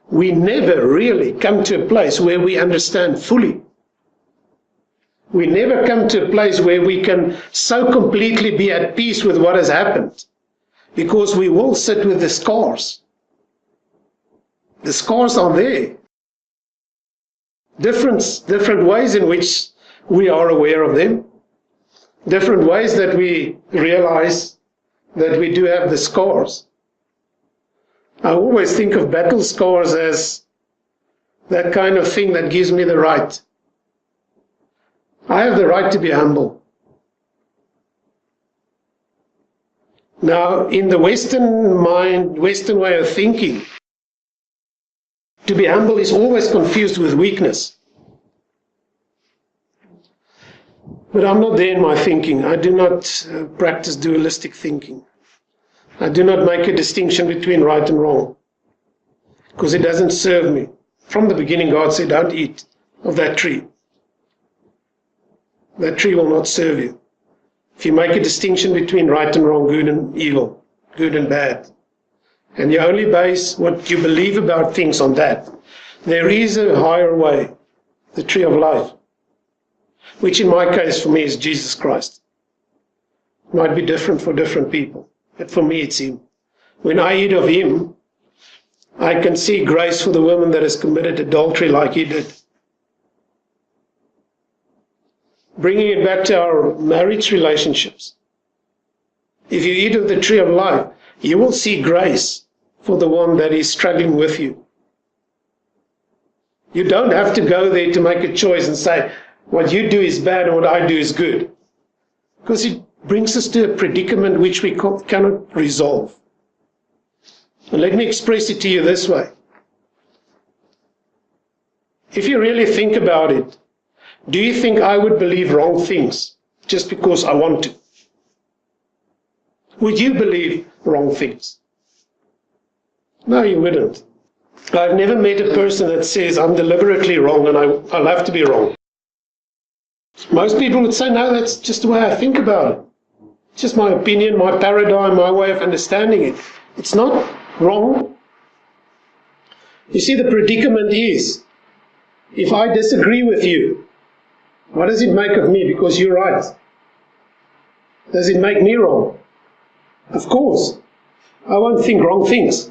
we never really come to a place where we understand fully. We never come to a place where we can so completely be at peace with what has happened, because we will sit with the scars. The scars are there. Different ways in which we are aware of them. Different ways that we realize that we do have the scars. I always think of battle scars as that kind of thing that gives me the right. I have the right to be humble. Now, in the Western mind, Western way of thinking, to be humble is always confused with weakness. But I'm not there in my thinking. I do not practice dualistic thinking. I do not make a distinction between right and wrong, because it doesn't serve me. From the beginning, God said, don't eat of that tree. That tree will not serve you. If you make a distinction between right and wrong, good and evil, good and bad, and you only base what you believe about things on that, there is a higher way, the tree of life, which in my case for me is Jesus Christ. It might be different for different people, but for me it's Him. When I eat of Him, I can see grace for the woman that has committed adultery like He did. Bringing it back to our marriage relationships. If you eat of the tree of life, you will see grace for the one that is struggling with you. You don't have to go there to make a choice and say, what you do is bad and what I do is good. Because it brings us to a predicament which we cannot resolve. And let me express it to you this way. If you really think about it, do you think I would believe wrong things just because I want to? Would you believe wrong things? No, you wouldn't. I've never met a person that says I'm deliberately wrong and I'll have to be wrong. Most people would say, no, that's just the way I think about it. It's just my opinion, my paradigm, my way of understanding it. It's not wrong. You see, the predicament is, if I disagree with you, what does it make of me? Because you're right. Does it make me wrong? Of course. I won't think wrong things.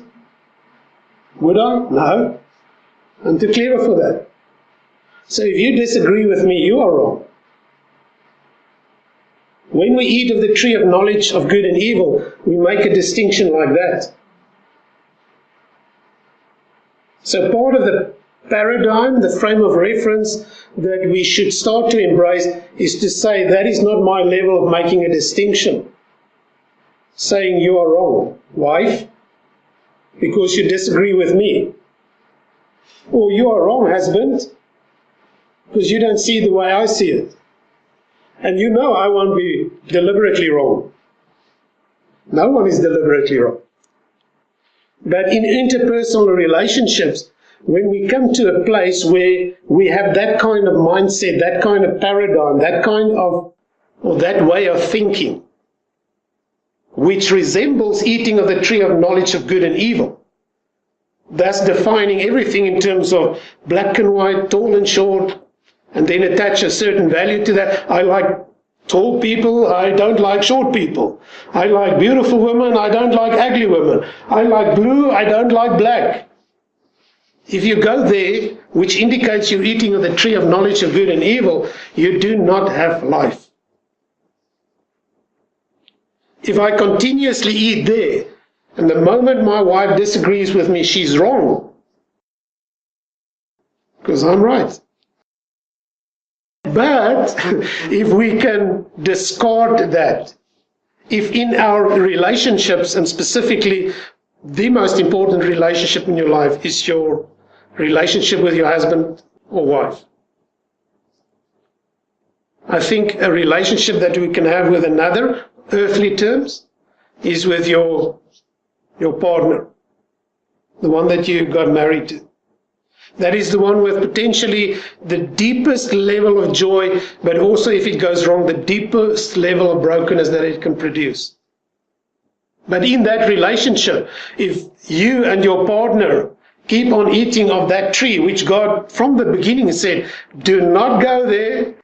Would I? No. I'm too clever for that. So if you disagree with me, you are wrong. When we eat of the tree of knowledge of good and evil, we make a distinction like that. So part of the paradigm, the frame of reference that we should start to embrace is to say that is not my level of making a distinction. Saying you are wrong, wife, because you disagree with me. Or you are wrong, husband, because you don't see it the way I see it. And you know I won't be deliberately wrong. No one is deliberately wrong. But in interpersonal relationships, when we come to a place where we have that kind of mindset, that kind of paradigm, that kind of, or that way of thinking, which resembles eating of the tree of knowledge of good and evil, thus defining everything in terms of black and white, tall and short, and then attach a certain value to that. I like tall people, I don't like short people. I like beautiful women, I don't like ugly women. I like blue, I don't like black. If you go there, which indicates you're eating of the tree of knowledge of good and evil, you do not have life. If I continuously eat there, and the moment my wife disagrees with me, she's wrong, because I'm right. But if we can discard that, if in our relationships, and specifically the most important relationship in your life is your relationship with your husband or wife, I think a relationship that we can have with another, earthly terms, is with your partner, the one that you got married to. That is the one with potentially the deepest level of joy, but also, if it goes wrong, the deepest level of brokenness that it can produce. But in that relationship, if you and your partner keep on eating of that tree, which God from the beginning said, do not go there,